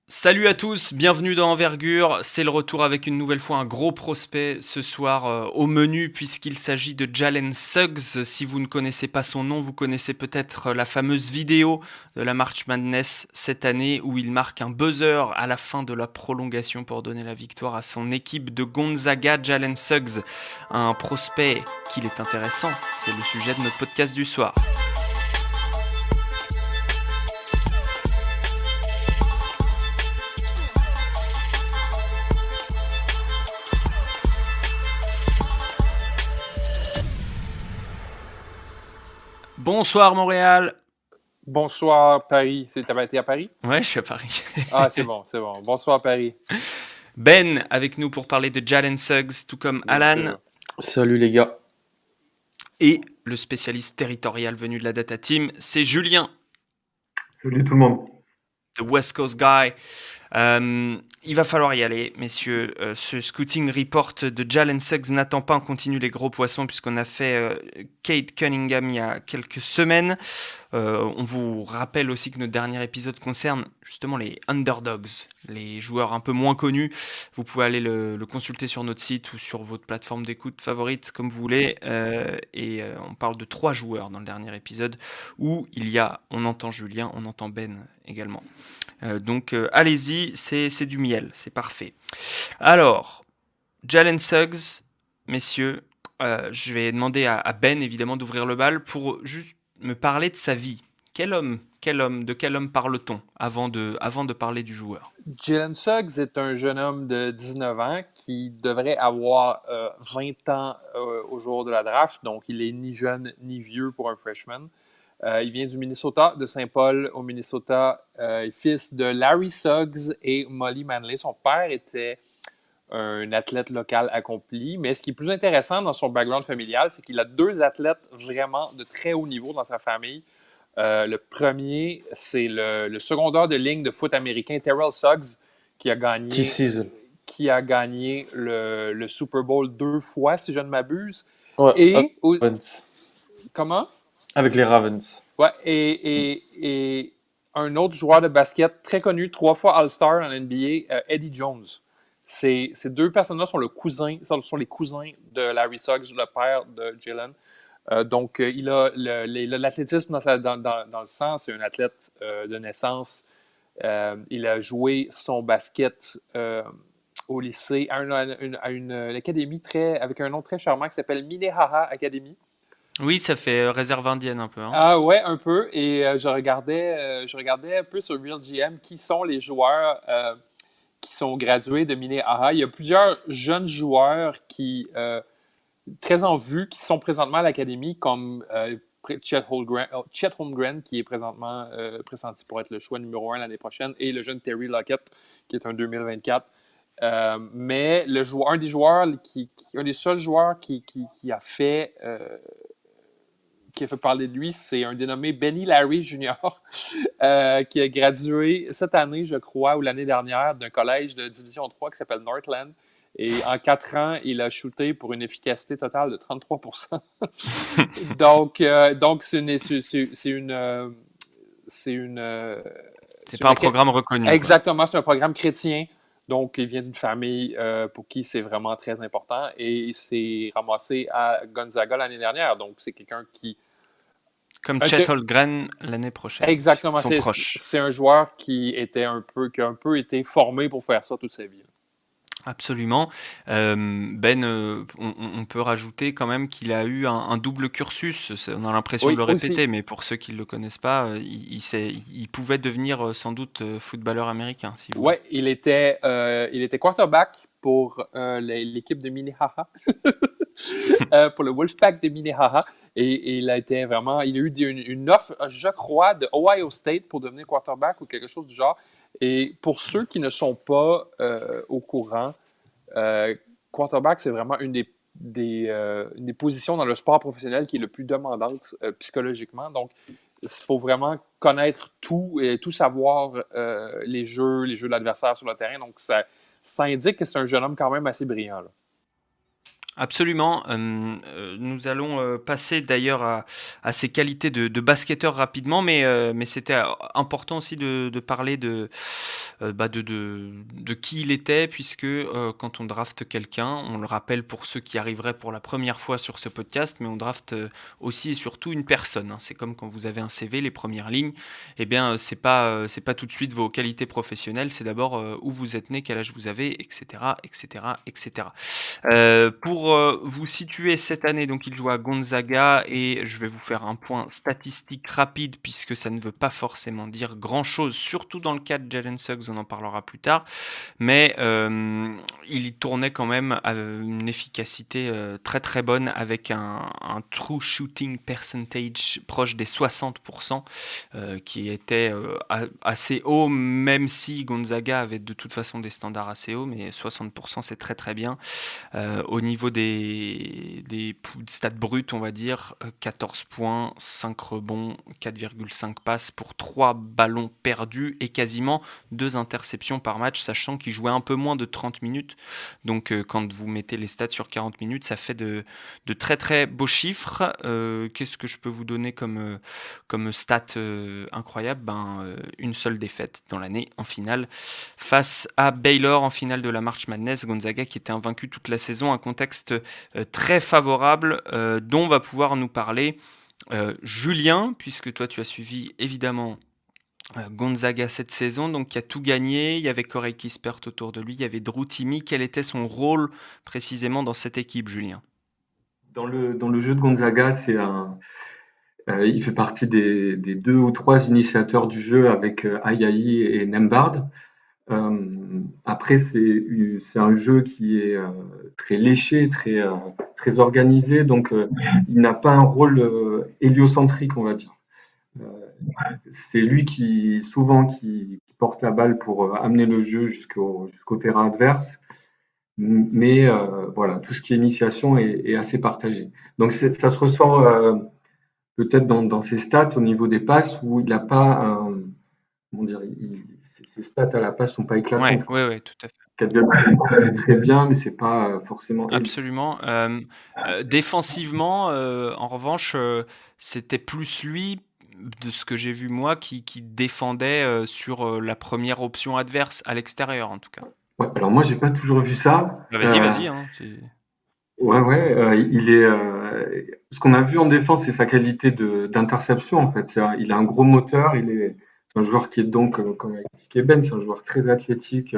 Salut à tous, bienvenue dans Envergure. C'est le retour avec une nouvelle fois un gros prospect ce soir au menu puisqu'il s'agit de Jalen Suggs. Si vous ne connaissez pas son nom, vous connaissez peut-être la fameuse vidéo de la March Madness cette année où il marque un buzzer à la fin de la prolongation pour donner la victoire à son équipe de Gonzaga. Jalen Suggs, un prospect qu'il est intéressant. C'est le sujet de notre podcast du soir. Bonsoir Montréal. Bonsoir Paris. T'avais été à Paris? Ouais, je suis à Paris. Ah, c'est bon, c'est bon. Bonsoir Paris. Ben avec nous pour parler de Jalen Suggs, tout comme Bien Alan. sûr. Salut les gars. Et le spécialiste territorial venu de la Data Team, c'est Julien. Salut tout le monde. The West Coast Guy. Il va falloir y aller, messieurs. Ce scouting report de Jalen Suggs n'attend pas. On continue les gros poissons puisqu'on a fait Kate Cunningham il y a quelques semaines. On vous rappelle aussi que notre dernier épisode concerne justement les underdogs, les joueurs un peu moins connus. Vous pouvez aller le consulter sur notre site ou sur votre plateforme d'écoute favorite, comme vous voulez. On parle de 3 joueurs dans le dernier épisode où on entend Julien, on entend Ben également. Donc allez-y, c'est du miel, c'est parfait. Alors, Jalen Suggs, messieurs, je vais demander à Ben évidemment d'ouvrir le bal pour juste me parler de sa vie. De quel homme parle-t-on avant de parler du joueur? Jalen Suggs est un jeune homme de 19 ans qui devrait avoir 20 ans au jour de la draft, donc il est ni jeune ni vieux pour un freshman. Il vient du Minnesota, de Saint-Paul au Minnesota, fils de Larry Suggs et Molly Manley. Son père était un athlète local accompli, mais ce qui est plus intéressant dans son background familial, c'est qu'il a 2 athlètes vraiment de très haut niveau dans sa famille. Le premier, c'est le secondaire de ligne de foot américain, Terrell Suggs, qui a gagné le Super Bowl 2 fois, si je ne m'abuse. Ouais, Et Ravens. comment? Avec les Ravens. Ouais, et un autre joueur de basket très connu, 3 fois All-Star en NBA, Eddie Jones. Ces 2 personnes-là sont les cousins de Larry Suggs, le père de Jalen. Donc, il a l'athlétisme dans le sang. C'est un athlète de naissance. Il a joué son basket au lycée à une académie avec un nom très charmant qui s'appelle Minnehaha Academy. Oui, ça fait réserve indienne un peu. Hein. Ah ouais, un peu. Et je regardais un peu sur Real GM qui sont les joueurs qui sont gradués de Minnehaha. Il y a plusieurs jeunes joueurs très en vue qui sont présentement à l'académie, comme Chet Holmgren, qui est présentement pressenti pour être le choix numéro 1 l'année prochaine, et le jeune Terry Lockett, qui est un 2024. Mais un des seuls joueurs qui a fait parler de lui, c'est un dénommé Benny Larry Jr., qui a gradué cette année, je crois, ou l'année dernière, d'un collège de Division 3 qui s'appelle Northland. Et en 4 ans, il a shooté pour une efficacité totale de 33%. donc, c'est pas un programme reconnu. Exactement, quoi. C'est un programme chrétien. Donc, il vient d'une famille pour qui c'est vraiment très important. Et il s'est ramassé à Gonzaga l'année dernière. Donc, c'est quelqu'un qui... Comme Chet Holmgren l'année prochaine. Exactement. C'est un joueur qui a un peu été formé pour faire ça toute sa vie. Absolument. On peut rajouter quand même qu'il a eu un double cursus. On a l'impression de le répéter, aussi. Mais pour ceux qui ne le connaissent pas, il pouvait devenir sans doute footballeur américain. Oui, il était quarterback pour l'équipe de Minnehaha, pour le Wolfpack de Minnehaha. Et il a eu une offre, je crois, de Ohio State pour devenir quarterback ou quelque chose du genre. Et pour ceux qui ne sont pas au courant, quarterback, c'est vraiment une des positions dans le sport professionnel qui est le plus demandante psychologiquement. Donc, il faut vraiment connaître tout et tout savoir les jeux de l'adversaire sur le terrain. Donc, ça indique que c'est un jeune homme quand même assez brillant. Là. Absolument. Nous allons passer d'ailleurs à ses qualités de basketteur rapidement, mais c'était important aussi de parler de qui il était, puisque quand on drafte quelqu'un, on le rappelle pour ceux qui arriveraient pour la première fois sur ce podcast, mais on drafte aussi et surtout une personne, hein. C'est comme quand vous avez un CV, les premières lignes, eh bien, c'est pas tout de suite vos qualités professionnelles, c'est d'abord où vous êtes né, quel âge vous avez, etc., etc., etc. Pour vous situer cette année, donc il joue à Gonzaga et je vais vous faire un point statistique rapide puisque ça ne veut pas forcément dire grand-chose, surtout dans le cas de Jalen Suggs, on en parlera plus tard. Mais il y tournait quand même à une efficacité très très bonne avec un true shooting percentage proche des 60%, qui était assez haut, même si Gonzaga avait de toute façon des standards assez hauts, mais 60% c'est très très bien. Au niveau des stats bruts, on va dire 14 points, 5 rebonds, 4,5 passes pour 3 ballons perdus et quasiment 2 interceptions par match, sachant qu'il jouait un peu moins de 30 minutes. Donc quand vous mettez les stats sur 40 minutes, ça fait de très très beaux chiffres. Qu'est-ce que je peux vous donner comme stat incroyable? Une seule défaite dans l'année en finale face à Baylor en finale de la March Madness. Gonzaga qui était invaincu toute la saison, un contexte très favorable dont va pouvoir nous parler Julien, puisque toi tu as suivi évidemment Gonzaga cette saison, donc qui a tout gagné. Il y avait Corey Kispert autour de lui, il y avait Drew Timme. Quel était son rôle précisément dans cette équipe, Julien? Dans le jeu de Gonzaga, il fait partie des deux ou trois initiateurs du jeu avec Ayayi et Nembhard. Après, c'est un jeu qui est très léché, très organisé, donc il n'a pas un rôle héliocentrique, on va dire. Euh, c'est lui qui porte la balle pour amener le jeu jusqu'au terrain adverse. Mais voilà, tout ce qui est initiation est assez partagé. Donc ça se ressent peut-être dans ses stats au niveau des passes où il n'a pas un, comment dire, ses stats à la passe sont pas Ouais, éclatantes, quoi. ouais, ouais, tout à fait. 4,5, c'est très bien, mais c'est pas forcément élite. Absolument. Défensivement, en revanche, c'était plus lui, de ce que j'ai vu moi, qui défendait sur la première option adverse, à l'extérieur en tout cas. Ouais, alors moi j'ai pas toujours vu ça. Bah, vas-y, vas-y, hein, Ouais, ouais, il est. Ce qu'on a vu en défense, c'est sa qualité d'interception en fait. Il a un gros moteur. C'est un joueur qui est donc, comme a expliqué Ben, c'est un joueur très athlétique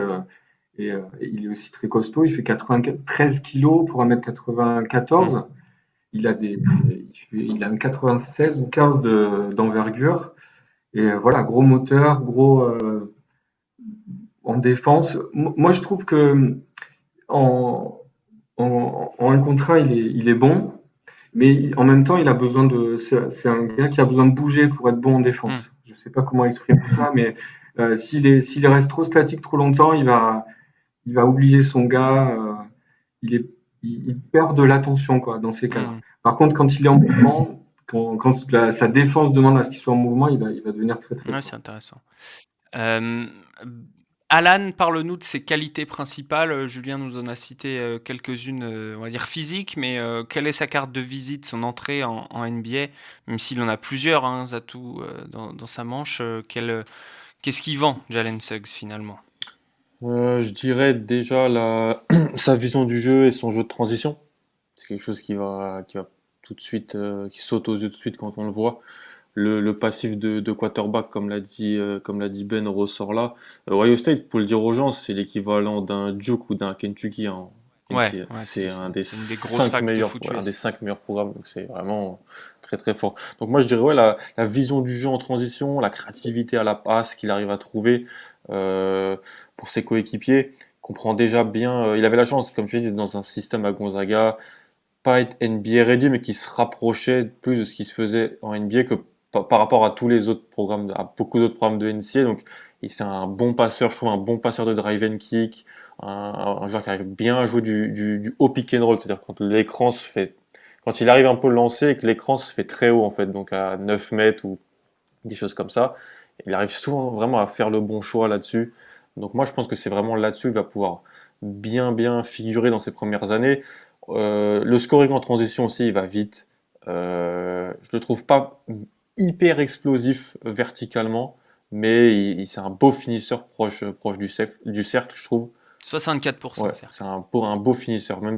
et il est aussi très costaud. Il fait 93 kilos pour 1,94 m. Il a un 96 ou 15 d'envergure. Et voilà, gros moteur, gros en défense. Moi, je trouve que en, en 1 contre 1, il est bon. Mais en même temps, il a besoin c'est un gars qui a besoin de bouger pour être bon en Hmm. défense. Je sais pas comment exprimer ça, mais s'il reste trop statique trop longtemps, il va oublier son gars. Il est, il perd de l'attention quoi dans ces cas-là. Hmm. Par contre, quand il est en mouvement, quand sa défense demande à ce qu'il soit en mouvement, il va devenir très très Ouais, fort. c'est intéressant. Euh, Alan, parle-nous de ses qualités principales. Julien nous en a cité quelques-unes, on va dire physiques, mais quelle est sa carte de visite, son entrée en NBA, même s'il en a plusieurs atouts dans sa manche, qu'est-ce qu'il vend, Jalen Suggs, finalement? Je dirais déjà sa vision du jeu et son jeu de transition. C'est quelque chose qui va tout de suite, qui saute aux yeux tout de suite quand on le voit. Le passif de quarterback, comme l'a dit Ben, ressort là. Ohio State, pour le dire aux gens, c'est l'équivalent d'un Duke ou d'un Kentucky en Ouais, NCAA. ouais, C'est c'est une des grosses facs de foot un des US. 5 meilleurs programmes. Donc c'est vraiment très très fort. Donc moi je dirais ouais, la vision du jeu en transition, la créativité à la passe qu'il arrive à trouver euh, pour ses coéquipiers, comprend déjà bien. Il avait la chance, comme je l'ai dit, d'être dans un système à Gonzaga, pas être NBA ready, mais qui se rapprochait plus de ce qui se faisait en NBA que par rapport à tous les autres programmes, à beaucoup d'autres programmes de NCAA. Donc, c'est un bon passeur, je trouve un bon passeur de drive and kick, un joueur qui arrive bien à jouer du haut pick and roll, c'est-à-dire quand il arrive un peu lancé et que l'écran se fait très haut, en fait, donc à 9 mètres ou des choses comme ça. Il arrive souvent vraiment à faire le bon choix là-dessus. Donc moi, je pense que c'est vraiment là-dessus qu'il va pouvoir bien figurer dans ses premières années. Le scoring en transition aussi, il va vite. Je le trouve pas hyper explosif verticalement, mais c'est un beau finisseur proche du cercle, je trouve. 64%, Ouais, cercle. c'est un beau finisseur. Même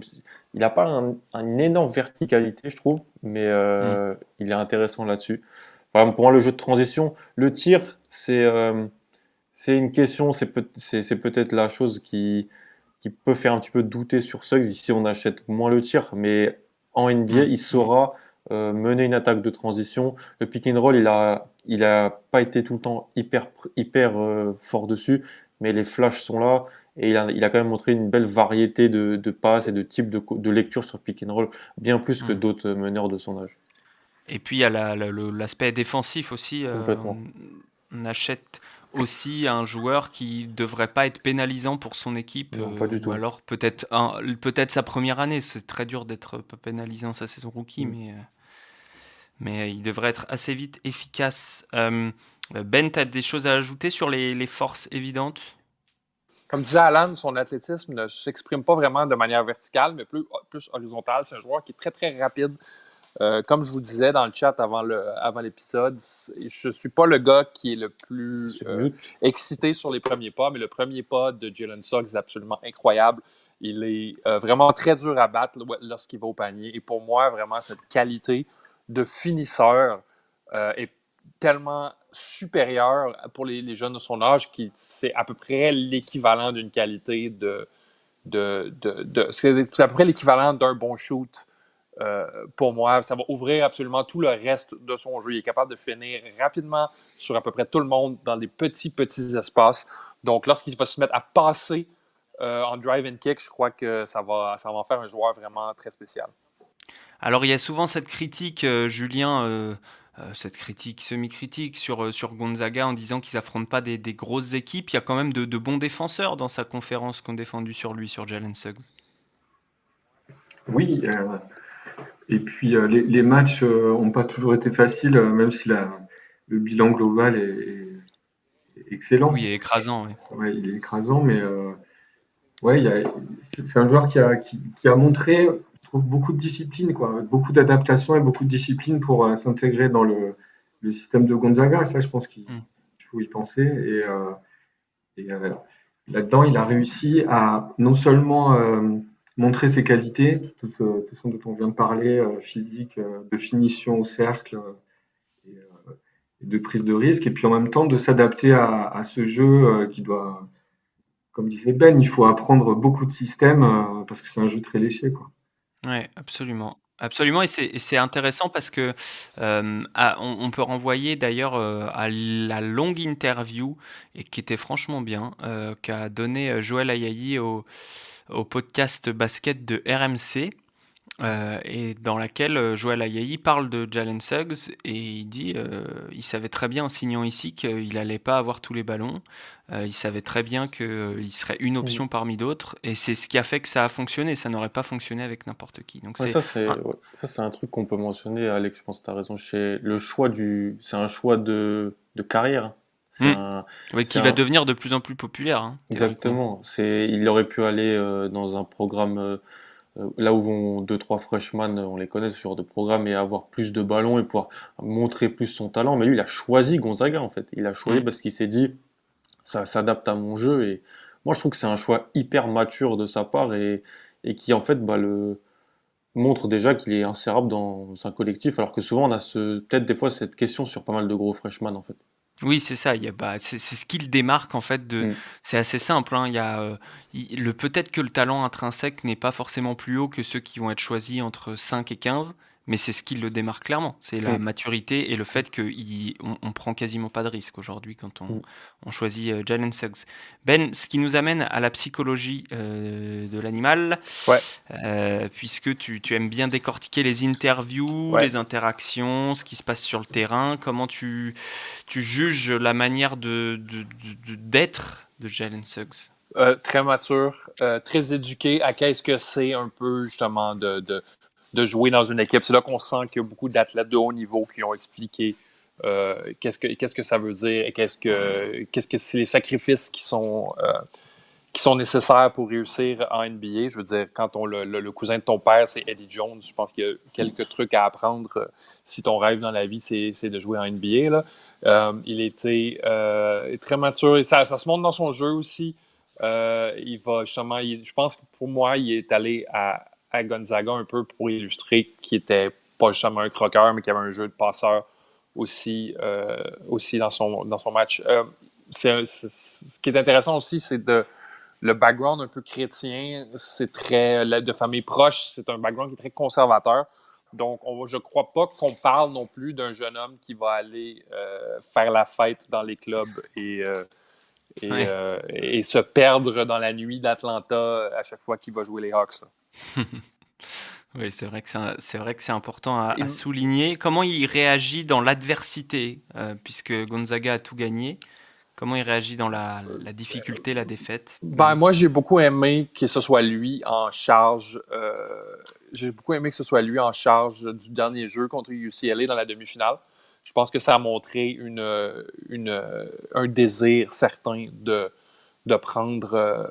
il n'a pas une énorme verticalité, je trouve, mais il est intéressant là-dessus. Voilà, pour moi, le jeu de transition, le tir, c'est une question, c'est peut-être la chose qui peut faire un petit peu douter sur Suggs. Ici, on achète moins le tir, mais en NBA, il saura mener une attaque de transition. Le pick and roll, il a pas été tout le temps hyper fort dessus, mais les flashs sont là et il a quand même montré une belle variété de passes et de types de lecture sur pick and roll, bien plus que d'autres meneurs de son âge. Et puis il y a l'aspect défensif aussi. Complètement. On achète aussi un joueur qui devrait pas être pénalisant pour son équipe, Non, pas du ou tout. alors peut-être sa première année. C'est très dur d'être pas pénalisant sa saison rookie, mais il devrait être assez vite efficace. Ben, tu as des choses à ajouter sur les forces évidentes? Comme disait Alan, son athlétisme ne s'exprime pas vraiment de manière verticale, mais plus horizontale. C'est un joueur qui est très, très rapide. Comme je vous disais dans le chat avant l'épisode, je ne suis pas le gars qui est le plus excité sur les premiers pas, mais le premier pas de Jalen Suggs est absolument incroyable. Il est vraiment très dur à battre lorsqu'il va au panier. Et pour moi, vraiment, cette qualité de finisseur est tellement supérieure pour les jeunes de son âge qui c'est à peu près l'équivalent d'une qualité c'est à peu près l'équivalent d'un bon shoot. Pour moi, ça va ouvrir absolument tout le reste de son jeu. Il est capable de finir rapidement sur à peu près tout le monde dans des petits espaces. Donc, lorsqu'il va se mettre à passer en drive and kick, je crois que ça va en faire un joueur vraiment très spécial. Alors, il y a souvent cette critique, Julien, cette critique, semi-critique sur Gonzaga en disant qu'ils affrontent pas des grosses équipes. Il y a quand même de bons défenseurs dans sa conférence qui ont défendu sur lui, sur Jalen Suggs. Oui, et puis les matchs n'ont pas toujours été faciles, même si le bilan global est excellent. Oui, écrasant. Oui. Ouais, il est écrasant, mais ouais, c'est un joueur qui a montré, je trouve, beaucoup de discipline, quoi, beaucoup d'adaptation et beaucoup de discipline pour s'intégrer dans le système de Gonzaga. Ça, je pense qu'il faut y penser. Et là-dedans, il a réussi à non seulement montrer ses qualités, tout ce dont on vient de parler, physique, de finition au cercle et de prise de risque, et puis en même temps de s'adapter à ce jeu qui doit, comme disait Ben, il faut apprendre beaucoup de systèmes parce que c'est un jeu très léché, quoi. Oui, absolument. Absolument, et c'est intéressant parce que on peut renvoyer d'ailleurs à la longue interview, et qui était franchement bien, qu'a donné Joël Ayayi au podcast basket de RMC. Et dans laquelle Joël Ayayi parle de Jalen Suggs, et il dit il savait très bien en signant ici qu'il n'allait pas avoir tous les ballons. Il savait très bien qu'il serait une option parmi d'autres, et c'est ce qui a fait que ça a fonctionné. Ça n'aurait pas fonctionné avec n'importe qui. Donc Ouais, ça, c'est un truc qu'on peut mentionner, Alex. Je pense que tu as raison. C'est un choix de carrière. Oui, qui va devenir de plus en plus populaire. Hein, exactement. Il aurait pu aller dans un programme là où vont 2-3 freshmen, on les connaît, ce genre de programme, et avoir plus de ballons et pouvoir montrer plus son talent. Mais lui, il a choisi Gonzaga, en fait. Il a choisi parce qu'il s'est dit, ça s'adapte à mon jeu. Et moi, je trouve que c'est un choix hyper mature de sa part et qui, en fait, montre déjà qu'il est insérable dans un collectif, alors que souvent, on a peut-être des fois cette question sur pas mal de gros freshmen, en fait. Oui, c'est ça. C'est ce qui le démarque en fait. C'est assez simple. Hein. Il y a peut-être que le talent intrinsèque n'est pas forcément plus haut que ceux qui vont être choisis entre 5 et 15, mais c'est ce qui le démarque clairement. C'est la maturité et le fait qu'on prend quasiment pas de risque aujourd'hui quand on choisit Jalen Suggs. Ben, ce qui nous amène à la psychologie de l'animal, puisque tu aimes bien décortiquer les interviews, les interactions, ce qui se passe sur le terrain. Comment tu juges la manière d'être de Jalen Suggs? Très mature, très éduqué à qu'est-ce que c'est un peu justement de jouer dans une équipe. C'est là qu'on sent qu'il y a beaucoup d'athlètes de haut niveau qui ont expliqué qu'est-ce que ça veut dire et qu'est-ce que c'est les sacrifices qui sont nécessaires pour réussir en NBA. Je veux dire, quand le cousin de ton père, c'est Eddie Jones, je pense qu'il y a quelques trucs à apprendre si ton rêve dans la vie, c'est de jouer en NBA. Là. Il était très mature et ça se montre dans son jeu aussi. Il va justement, je pense que pour moi, il est allé à Gonzaga un peu pour illustrer qu'il était pas justement un croqueur, mais qu'il avait un jeu de passeur aussi dans son match. Ce qui est intéressant aussi, c'est le background un peu chrétien, c'est très de famille proche, c'est un background qui est très conservateur. Donc, je ne crois pas qu'on parle non plus d'un jeune homme qui va aller faire la fête dans les clubs et se perdre dans la nuit d'Atlanta à chaque fois qu'il va jouer les Hawks. Oui, c'est vrai que c'est important à souligner. Comment il réagit dans l'adversité, puisque Gonzaga a tout gagné? Comment il réagit dans la difficulté, la défaite? Moi, j'ai beaucoup aimé que ce soit lui en charge. J'ai beaucoup aimé que ce soit lui en charge du dernier jeu contre UCLA dans la demi-finale. Je pense que ça a montré un désir certain de prendre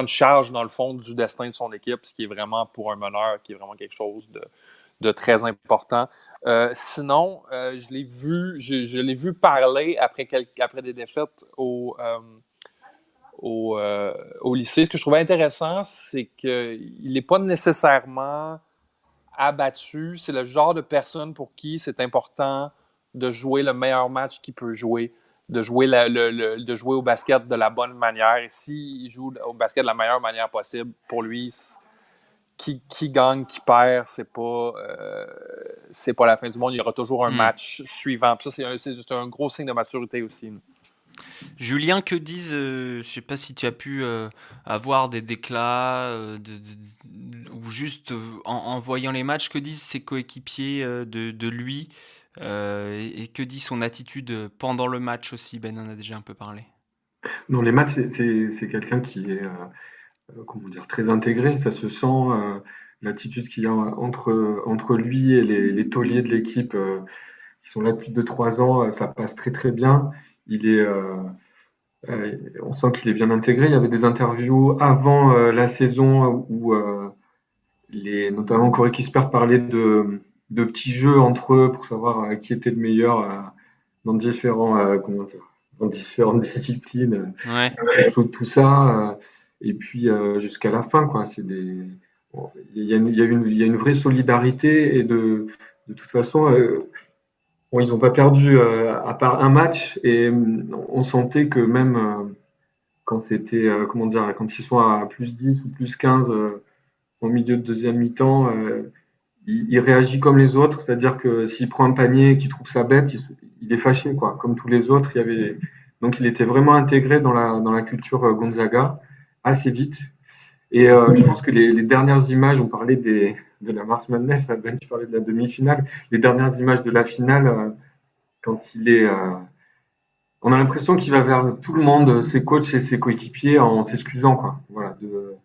charge, dans le fond, du destin de son équipe, ce qui est vraiment, pour un meneur, qui est vraiment quelque chose de très important. Sinon, je l'ai vu parler après des défaites au lycée. Ce que je trouvais intéressant, c'est qu'il n'est pas nécessairement abattu. C'est le genre de personne pour qui c'est important de jouer le meilleur match qu'il peut jouer, de jouer au basket de la bonne manière. Et s'il joue au basket de la meilleure manière possible, pour lui, qui gagne, qui perd, c'est pas la fin du monde. Il y aura toujours un match suivant. Puis ça, c'est un gros signe de maturité aussi. Julien, que disent, je sais pas si tu as pu avoir des déclats ou juste en voyant les matchs, que disent ses coéquipiers de lui et que dit son attitude pendant le match aussi? Ben en a déjà un peu parlé. Dans les matchs, c'est quelqu'un qui est comment dire, très intégré. Ça se sent, l'attitude qu'il y a entre lui et les tauliers de l'équipe qui sont là depuis 2-3 ans. Ça passe très très bien. On sent qu'il est bien intégré. Il y avait des interviews avant la saison où notamment Corey Kispert parlait de petits jeux entre eux pour savoir qui était le meilleur dans dans différentes disciplines, Ouais. tout ça, et puis jusqu'à la fin, quoi. Bon, il y a une vraie solidarité et de toute façon, bon, ils n'ont pas perdu à part un match et on sentait que même quand comment dire, quand ils sont à plus 10 ou plus 15 au milieu de deuxième mi-temps, il réagit comme les autres, c'est-à-dire que s'il prend un panier et qu'il trouve ça bête, il est fâché, quoi. Comme tous les autres, donc il était vraiment intégré dans la culture Gonzaga assez vite. Et je pense que les dernières images, on parlait de la Mars Madness, Ben, tu parlais de la demi-finale, les dernières images de la finale, quand on a l'impression qu'il va vers tout le monde, ses coachs et ses coéquipiers, en s'excusant, quoi. Voilà, de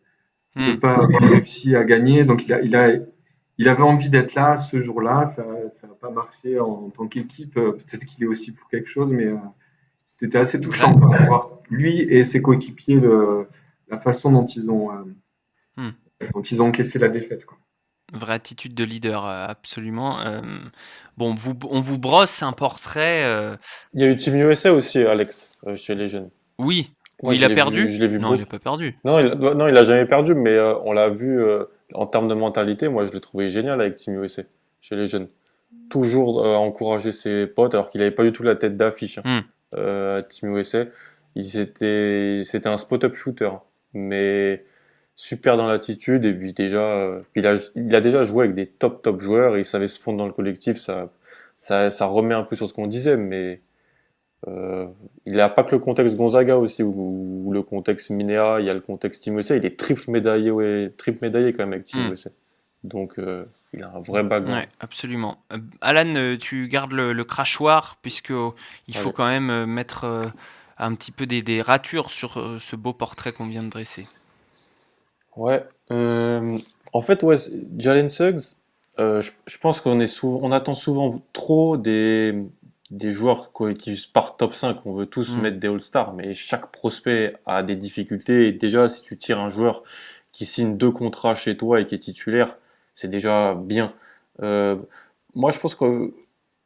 pas avoir réussi à gagner. Donc il avait envie d'être là ce jour-là. Ça n'a pas marché en tant qu'équipe. Peut-être qu'il est aussi pour quelque chose, mais c'était assez touchant de voir lui et ses coéquipiers la façon dont ils ont encaissé la défaite, quoi. Vraie attitude de leader, absolument. Bon, on vous brosse un portrait. Il y a eu Team USA aussi, Alex, chez les jeunes. Oui, où Moi, il a perdu? je l'ai vu Non, beaucoup. il n'a pas perdu. Non, il a jamais perdu, mais on l'a vu en termes de mentalité. Moi, je l'ai trouvé génial avec Team USA, chez les jeunes. Toujours encourager ses potes, alors qu'il n'avait pas du tout la tête d'affiche à Team USA. C'était un spot-up shooter, mais super dans l'attitude. Et puis déjà, il a déjà joué avec des top joueurs et il savait se fondre dans le collectif. Ça remet un peu sur ce qu'on disait, mais il n'a pas que le contexte Gonzaga aussi, ou le contexte Minea, il y a le contexte Team USA. Il est triple médaillé quand même avec Team USA. Donc il a un vrai background. Ouais, absolument. Alan, tu gardes le crachoir, puisqu'il faut quand même mettre un petit peu des ratures sur ce beau portrait qu'on vient de dresser. Ouais. En fait, ouais, Jalen Suggs, Je pense on attend souvent trop des joueurs qui partent top 5. On veut tous Mm. mettre des All-Stars, mais chaque prospect a des difficultés. Et déjà, si tu tires un joueur qui signe 2 contrats chez toi et qui est titulaire, c'est déjà bien. Euh, Moi, je pense que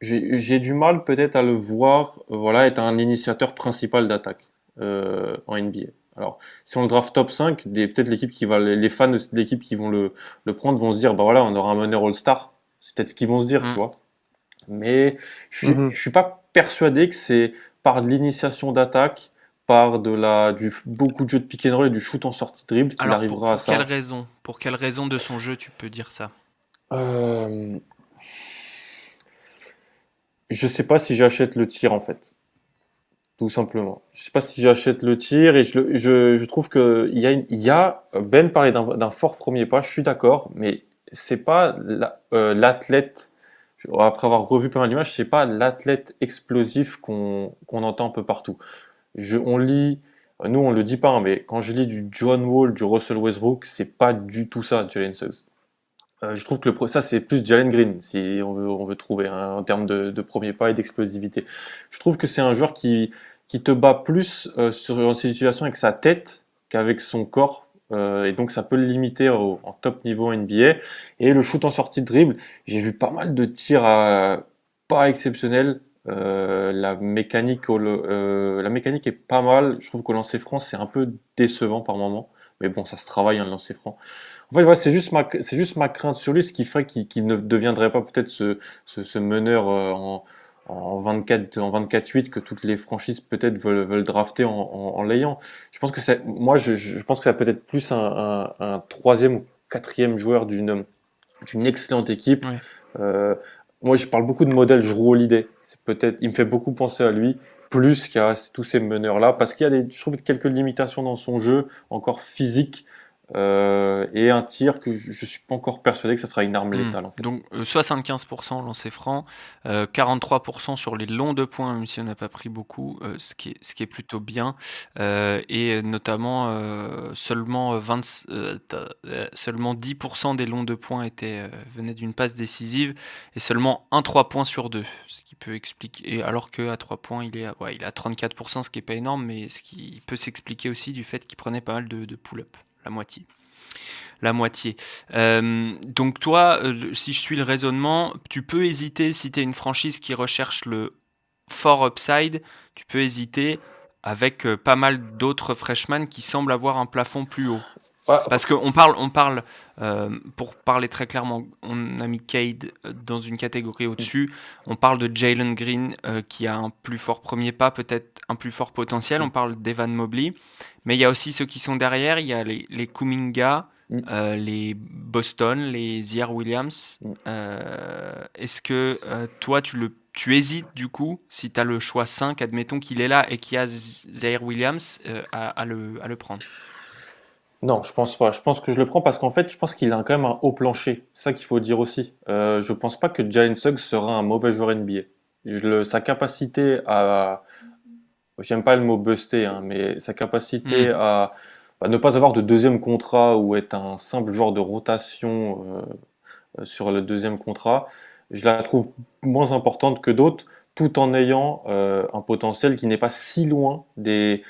j'ai du mal peut-être à le voir, voilà, être un initiateur principal d'attaque en NBA. Alors, si on le draft top 5, peut-être les fans de l'équipe qui vont le prendre vont se dire, bah voilà, on aura un meneur All-Star. C'est peut-être ce qu'ils vont se dire, tu Mm. vois. Mais Mhm. je suis pas persuadé que c'est par de l'initiation d'attaque, par beaucoup de jeux de pick and roll et du shoot en sortie de dribble qu'il Alors arrivera à pour quelle ça. raison? Pour quelle raison de son jeu tu peux dire ça? Euh, je sais pas si j'achète le tir en fait, tout simplement. Je sais pas si j'achète le tir et je trouve que Ben parlait d'un fort premier pas, je suis d'accord, mais c'est pas l'athlète. Après avoir revu pas mal d'images, c'est pas l'athlète explosif qu'on entend un peu partout. Nous on le dit pas, hein, mais quand je lis du John Wall, du Russell Westbrook, c'est pas du tout ça, Jalen Suggs. Je trouve que ça c'est plus Jalen Green, si on veut trouver, hein, en termes de premier pas et d'explosivité. Je trouve que c'est un joueur qui te bat plus sur ces situations avec sa tête qu'avec son corps. Et donc ça peut le limiter en top niveau NBA. Et le shoot en sortie de dribble, j'ai vu pas mal de tirs pas exceptionnels. La mécanique est pas mal. Je trouve qu'au lancer franc, c'est un peu décevant par moment. Mais bon, ça se travaille, hein, le lancer franc. En fait, ouais, c'est juste ma crainte sur lui, ce qui ferait qu'il ne deviendrait pas peut-être ce meneur en 24-8 que toutes les franchises peut-être veulent drafter en l'ayant. Je pense que ça peut être plus un troisième ou quatrième joueur d'une excellente équipe. Ouais. Euh, Moi, je parle beaucoup de modèle Jrue Holiday. Il me fait beaucoup penser à lui, plus qu'à tous ces meneurs-là, parce je trouve quelques limitations dans son jeu, encore physique, et un tir que je suis pas encore persuadé que ça sera une arme létale, en fait. Donc 75% lancé franc, 43% sur les longs de points, même si on n'a pas pris beaucoup, ce qui est plutôt bien. Et notamment seulement 10% des longs de points venaient d'une passe décisive et seulement un 3 points sur 2. Ce qui peut expliquer, alors qu'à 3 points, il est à 34%, ce qui n'est pas énorme, mais ce qui peut s'expliquer aussi du fait qu'il prenait pas mal de pull-up, la moitié. Donc toi, si je suis le raisonnement, tu peux hésiter si tu es une franchise qui recherche le fort upside, tu peux hésiter avec pas mal d'autres freshmen qui semblent avoir un plafond plus haut. Ouais, Parce qu'on parle, pour parler très clairement, on a mis Cade dans une catégorie au-dessus. On parle de Jalen Green qui a un plus fort premier pas, peut-être un plus fort potentiel. On parle d'Evan Mobley. Mais il y a aussi ceux qui sont derrière. Il y a les Kuminga, les Boston, les Ziaire Williams. Est-ce que toi, tu hésites du coup, si tu as le choix 5, admettons qu'il est là et qu'il y a Ziaire Williams, à le prendre? Non, je pense pas. Je pense que je le prends parce qu'en fait, je pense qu'il a quand même un haut plancher. C'est ça qu'il faut dire aussi. Je pense pas que Jalen Suggs sera un mauvais joueur NBA. Sa capacité j'aime pas le mot buster, hein, mais sa capacité à ne pas avoir de deuxième contrat ou être un simple joueur de rotation sur le deuxième contrat, je la trouve moins importante que d'autres, tout en ayant un potentiel qui n'est pas si loin des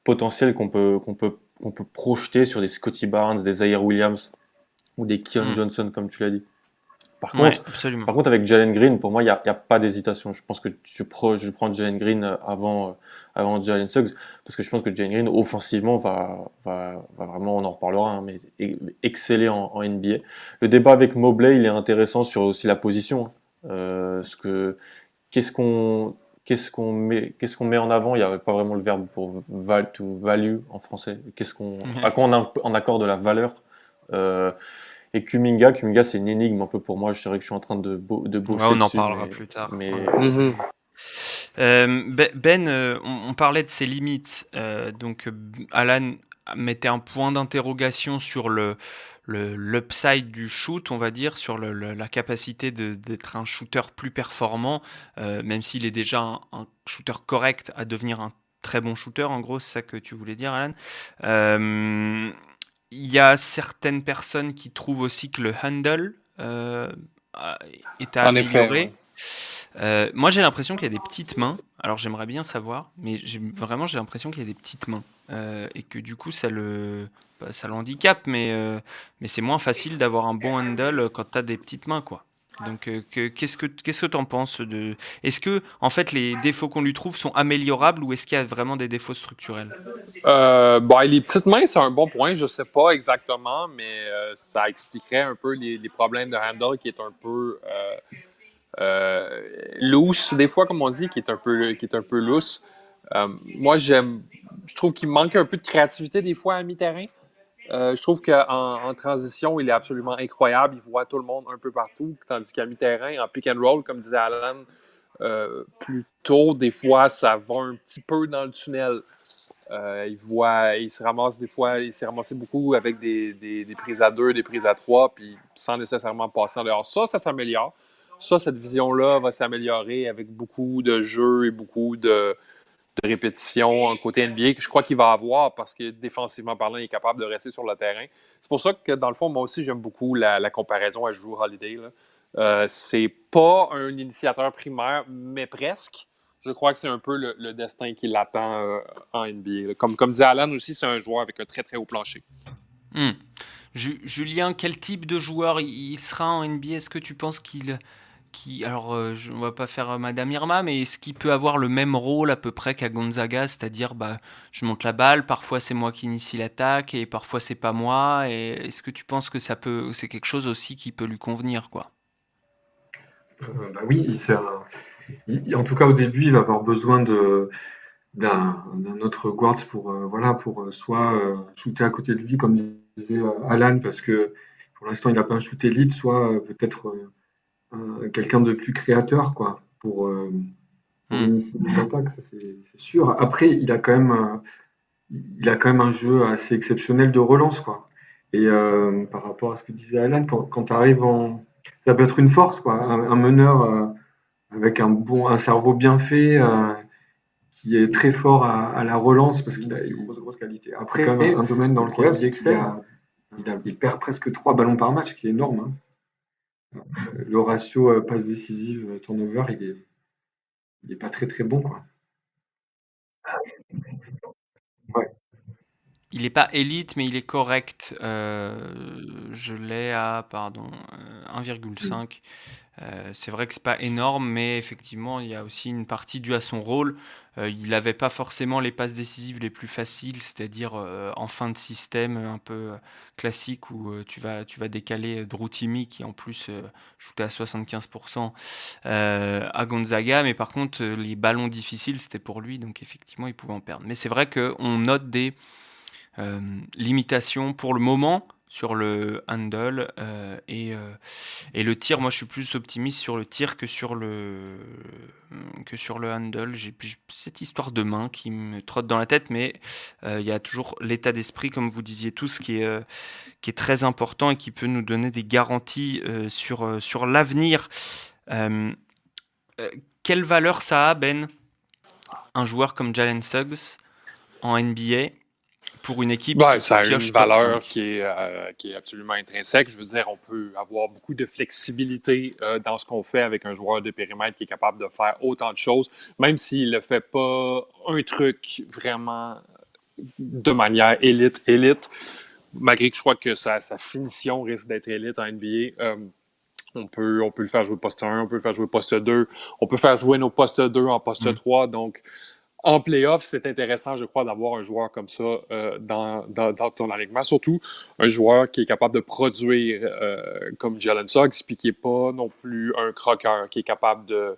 potentiels qu'on peut projeter sur des Scotty Barnes, des Zaire Williams ou des Keon Johnson, comme tu l'as dit. Ouais, absolument. Par contre, avec Jalen Green, pour moi, il y a pas d'hésitation. Je pense que je prends Jalen Green avant Jalen Suggs, parce que je pense que Jalen Green, offensivement, va vraiment, on en reparlera, hein, mais exceller en NBA. Le débat avec Mobley, il est intéressant sur aussi la position. Qu'est-ce qu'on qu'est-ce qu'on met en avant? Il n'y a pas vraiment le verbe pour value en français. À quoi on accorde de la valeur? Et Kuminga, c'est une énigme un peu pour moi. Je dirais que je suis en train de bosser on en dessus, parlera plus tard. mais Ben, on parlait de ses limites. Donc, Alan mettait un point d'interrogation sur l'upside du shoot, on va dire, sur la capacité d'être un shooter plus performant, même s'il est déjà un shooter correct à devenir un très bon shooter. En gros, c'est ça que tu voulais dire, Alan. Il y a certaines personnes qui trouvent aussi que le handle est à En effet, améliorer. ouais. Moi, j'ai l'impression qu'il y a des petites mains. Alors, j'aimerais bien savoir, mais j'ai l'impression qu'il y a des petites mains et que du coup, ça le handicape, mais c'est moins facile d'avoir un bon handle quand tu as des petites mains, quoi. Donc, qu'est-ce que t'en penses de... Est-ce que, en fait, les défauts qu'on lui trouve sont améliorables ou est-ce qu'il y a vraiment des défauts structurels? Bon, les petites mains, c'est un bon point. Je sais pas exactement, mais ça expliquerait un peu les problèmes de handle qui est un peu loose, des fois, comme on dit, qui est un peu loose. Moi, je trouve qu'il manque un peu de créativité des fois à mi-terrain. Je trouve qu'en transition, il est absolument incroyable. Il voit tout le monde un peu partout, tandis qu'à mi-terrain, en pick and roll, comme disait Alan plus tôt, des fois, ça va un petit peu dans le tunnel. Il se ramasse des fois, il s'est ramassé beaucoup avec des prises à 2, des prises à 3, puis sans nécessairement passer en dehors. Ça s'améliore. Cette vision-là va s'améliorer avec beaucoup de jeux et beaucoup de répétitions en côté NBA que je crois qu'il va avoir parce que défensivement parlant, il est capable de rester sur le terrain. C'est pour ça que, dans le fond, moi aussi, j'aime beaucoup la comparaison à Jrue Holiday. Là. C'est pas un initiateur primaire, mais presque. Je crois que c'est un peu le destin qui l'attend en NBA. Là. Comme dit Alan aussi, c'est un joueur avec un très, très haut plancher. Hmm. Julien, quel type de joueur il sera en NBA? Est-ce que tu penses alors, on va pas faire Madame Irma, mais est-ce qu'il peut avoir le même rôle à peu près qu'à Gonzaga, c'est-à-dire, bah, je monte la balle, parfois c'est moi qui initie l'attaque et parfois c'est pas moi. Et est-ce que tu penses que c'est quelque chose aussi qui peut lui convenir, quoi? Bah oui, en tout cas au début, il va avoir besoin d'un autre guard pour, voilà, pour soit shooter à côté de lui, comme disait Alan, parce que pour l'instant, il n'a pas un shoot élite, soit peut-être quelqu'un de plus créateur, quoi, pour Hmm. initier les attaques, ça c'est sûr. Après, il a quand même un jeu assez exceptionnel de relance, quoi. Et par rapport à ce que disait Alan, quand tu arrives ça peut être une force, quoi. Un meneur avec un cerveau bien fait, qui est très fort à la relance parce qu'il a une grosse qualité. Après, c'est quand même un domaine dans lequel il excelle. Il perd presque 3 ballons par match, qui est énorme. Hein. Le ratio passe décisive turnover, il est pas très très bon, quoi. Ouais. Il n'est pas élite, mais il est correct. Je l'ai à, pardon, 1,5. C'est vrai que c'est pas énorme, mais effectivement, il y a aussi une partie due à son rôle. Il n'avait pas forcément les passes décisives les plus faciles, c'est-à-dire en fin de système un peu classique où tu vas décaler Drew Timme qui en plus shootait à 75% à Gonzaga, mais par contre les ballons difficiles c'était pour lui, donc effectivement il pouvait en perdre. Mais c'est vrai qu'on note des limitations pour le moment sur le handle et le tir. Moi, je suis plus optimiste sur le tir que sur le handle. J'ai cette histoire de main qui me trotte dans la tête, mais il y a toujours l'état d'esprit, comme vous disiez tous, qui est très important et qui peut nous donner des garanties sur l'avenir. Euh, euh, Quelle valeur ça a, Ben, un joueur comme Jalen Suggs en NBA pour une équipe Ben, qui se ça a une pioche top valeur 5? qui est absolument intrinsèque. Je veux dire, on peut avoir beaucoup de flexibilité dans ce qu'on fait avec un joueur de périmètre qui est capable de faire autant de choses, même s'il ne fait pas un truc vraiment de manière élite. Malgré que je crois que sa finition risque d'être élite en NBA. On peut le faire jouer poste 1, on peut le faire jouer poste 2, on peut faire jouer nos postes 2 en poste 3. Donc, en playoff, c'est intéressant, je crois, d'avoir un joueur comme ça dans ton alignement. Surtout un joueur qui est capable de produire comme Jalen Suggs, puis qui n'est pas non plus un croqueur, qui est capable de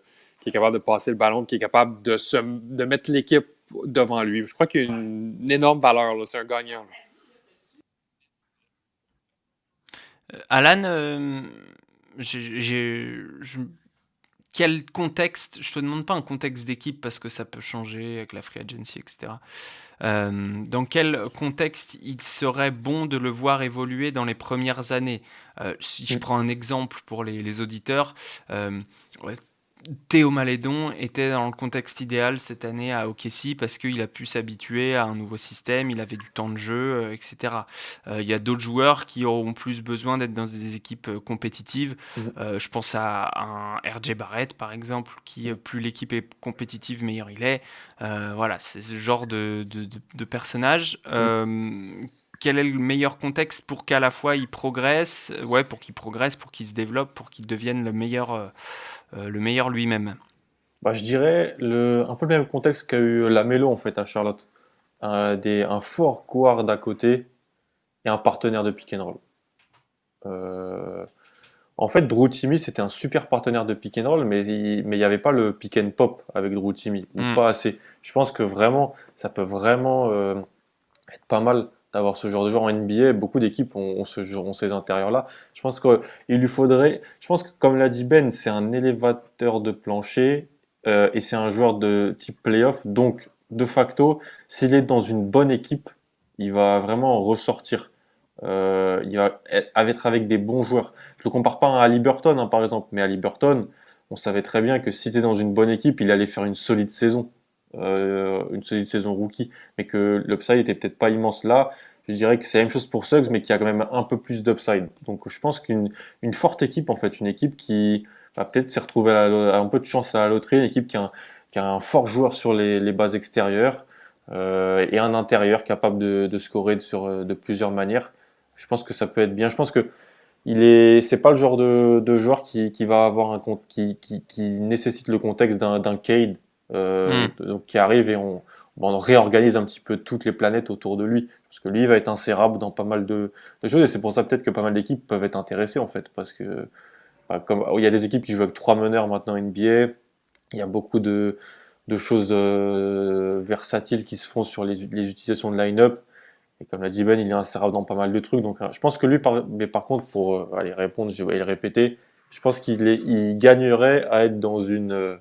passer le ballon, qui est capable de mettre l'équipe devant lui. Je crois qu'il y a une énorme valeur. Là. C'est un gagnant. Là. Alan, quel contexte, je te demande pas un contexte d'équipe parce que ça peut changer avec la free agency, etc. Dans quel contexte il serait bon de le voir évoluer dans les premières années? Si je prends un exemple pour les auditeurs, ouais, Théo Malédon était dans le contexte idéal cette année à OKC parce qu'il a pu s'habituer à un nouveau système, il avait du temps de jeu, etc. Il y a d'autres joueurs qui auront plus besoin d'être dans des équipes compétitives. Je pense à un RJ Barrett, par exemple, qui plus l'équipe est compétitive, meilleur il est. Voilà, c'est ce genre de personnage. Quel est le meilleur contexte pour qu'à la fois il progresse, pour qu'il se développe, pour qu'il devienne le meilleur lui-même? Bah, je dirais un peu le même contexte qu'a eu Lamelo en fait à Charlotte. Un fort guard à côté et un partenaire de pick and roll. Euh, En fait, Drew Timmy, c'était un super partenaire de pick and roll, mais il n'y avait pas le pick and pop avec Drew Timmy, ou pas assez. Je pense que vraiment, ça peut vraiment être pas mal d'avoir ce genre de joueur en NBA. Beaucoup d'équipes ont ces intérieurs-là. Je pense je pense que comme l'a dit Ben, c'est un élévateur de plancher et c'est un joueur de type playoff. Donc, de facto, s'il est dans une bonne équipe, il va vraiment ressortir. Il va être avec des bons joueurs. Je le compare pas à Haliburton, par exemple, mais Haliburton, on savait très bien que si tu es dans une bonne équipe, il allait faire une solide saison rookie, mais que l'upside était peut-être pas immense là. Je dirais que c'est la même chose pour Suggs, mais qui a quand même un peu plus d'upside. Donc je pense qu'une forte équipe, en fait, une équipe qui va peut-être s'est retrouvée à un peu de chance à la loterie, une équipe qui a un fort joueur sur les bases extérieures et un intérieur capable de scorer de plusieurs manières. Je pense que ça peut être bien. Je pense que c'est pas le genre de joueur qui va avoir qui nécessite le contexte d'un Cade donc qui arrive et on réorganise un petit peu toutes les planètes autour de lui parce que lui il va être insérable dans pas mal de choses et c'est pour ça peut-être que pas mal d'équipes peuvent être intéressées en fait parce que comme il y a des équipes qui jouent avec 3 meneurs maintenant NBA, il y a beaucoup de choses versatiles qui se font sur les utilisations de line-up. Et comme l'a dit Ben, il est insérable dans pas mal de trucs. Donc, je pense que lui, mais par contre, pour aller répondre, je vais le répéter, je pense il gagnerait à être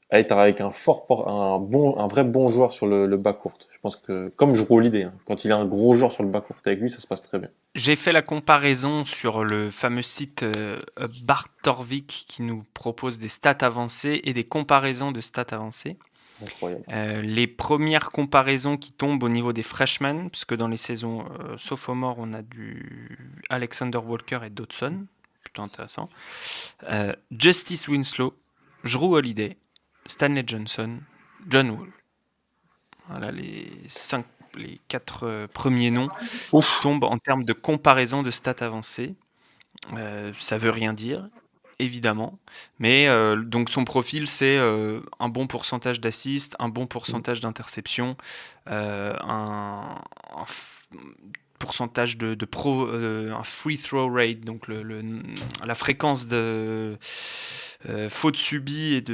à être avec un vrai bon joueur sur le bas court. Je pense que, comme je roule l'idée, quand il a un gros joueur sur le bas court avec lui, ça se passe très bien. J'ai fait la comparaison sur le fameux site Bart Torvik qui nous propose des stats avancées et des comparaisons de stats avancées. Incroyable. Les premières comparaisons qui tombent au niveau des freshmen, puisque dans les saisons sophomore, on a du Alexander Walker et Dodson, plutôt intéressant. Justice Winslow, Jrue Holiday, Stanley Johnson, John Wall. Voilà les 4 premiers noms tombent en termes de comparaison de stats avancées. Ça veut rien dire, évidemment, mais donc son profil c'est un bon pourcentage d'assists, un bon pourcentage d'interceptions, un pourcentage un free throw rate, donc la fréquence de fautes subies et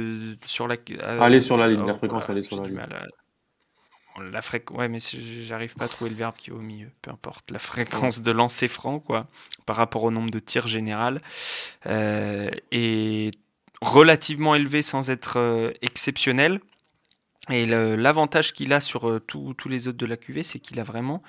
sur la aller sur la ligne, la fréquence aller sur la ligne. Ouais, mais j'arrive pas à trouver le verbe qui est au milieu. Peu importe. La fréquence de lancer franc, quoi, par rapport au nombre de tirs général, est relativement élevé sans être exceptionnel. Et l'avantage qu'il a sur tous les autres de la QV, c'est qu'il a vraiment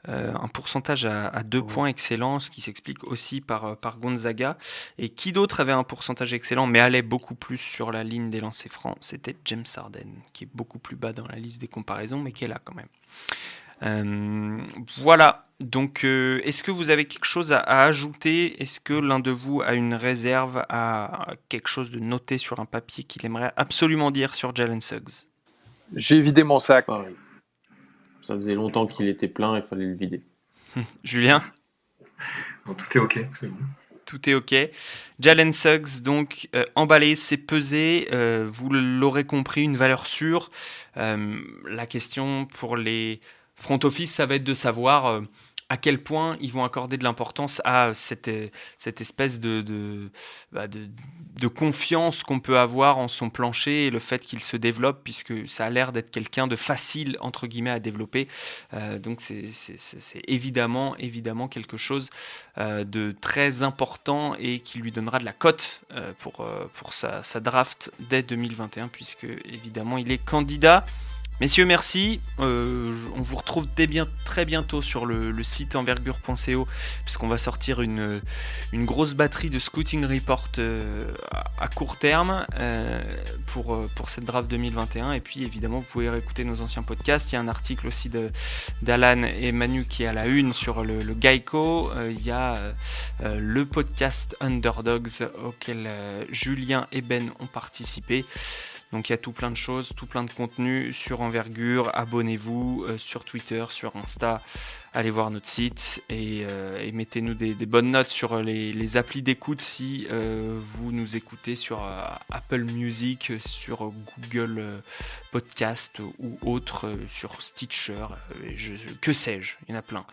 un pourcentage à 2 points excellent, ce qui s'explique aussi par Gonzaga. Et qui d'autre avait un pourcentage excellent, mais allait beaucoup plus sur la ligne des lancers francs? C'était James Harden, qui est beaucoup plus bas dans la liste des comparaisons, mais qui est là quand même. Voilà. Donc, est-ce que vous avez quelque chose à ajouter? Est-ce que l'un de vous a une réserve, à quelque chose de noté sur un papier qu'il aimerait absolument dire sur Jalen Suggs? J'ai vidé mon sac. Pareil. Ça faisait longtemps qu'il était plein, il fallait le vider. Julien? Tout est OK. C'est bon. Tout est OK. Jalen Suggs, donc, emballé, c'est pesé. Vous l'aurez compris, une valeur sûre. La question pour les front office, ça va être de savoir à quel point ils vont accorder de l'importance à cette espèce de confiance qu'on peut avoir en son plancher et le fait qu'il se développe, puisque ça a l'air d'être quelqu'un de facile, entre guillemets, à développer. Donc c'est évidemment quelque chose de très important et qui lui donnera de la cote pour sa draft dès 2021, puisque évidemment il est candidat Messieurs, merci. On vous retrouve très bientôt sur le site envergure.co, puisqu'on va sortir une grosse batterie de Scouting Report à court terme pour cette draft 2021. Et puis évidemment, vous pouvez réécouter nos anciens podcasts. Il y a un article aussi d'Alan et Manu qui est à la une sur le Geico. Il y a le podcast Underdogs auquel Julien et Ben ont participé. Donc il y a tout plein de choses, tout plein de contenu sur Envergure. Abonnez-vous sur Twitter, sur Insta. Allez voir notre site et mettez-nous des bonnes notes sur les applis d'écoute si vous nous écoutez sur Apple Music, sur Google Podcast ou autre, sur Stitcher, que sais-je, il y en a plein.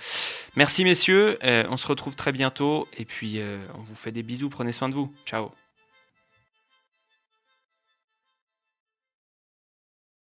Merci messieurs, on se retrouve très bientôt et puis on vous fait des bisous, prenez soin de vous, ciao.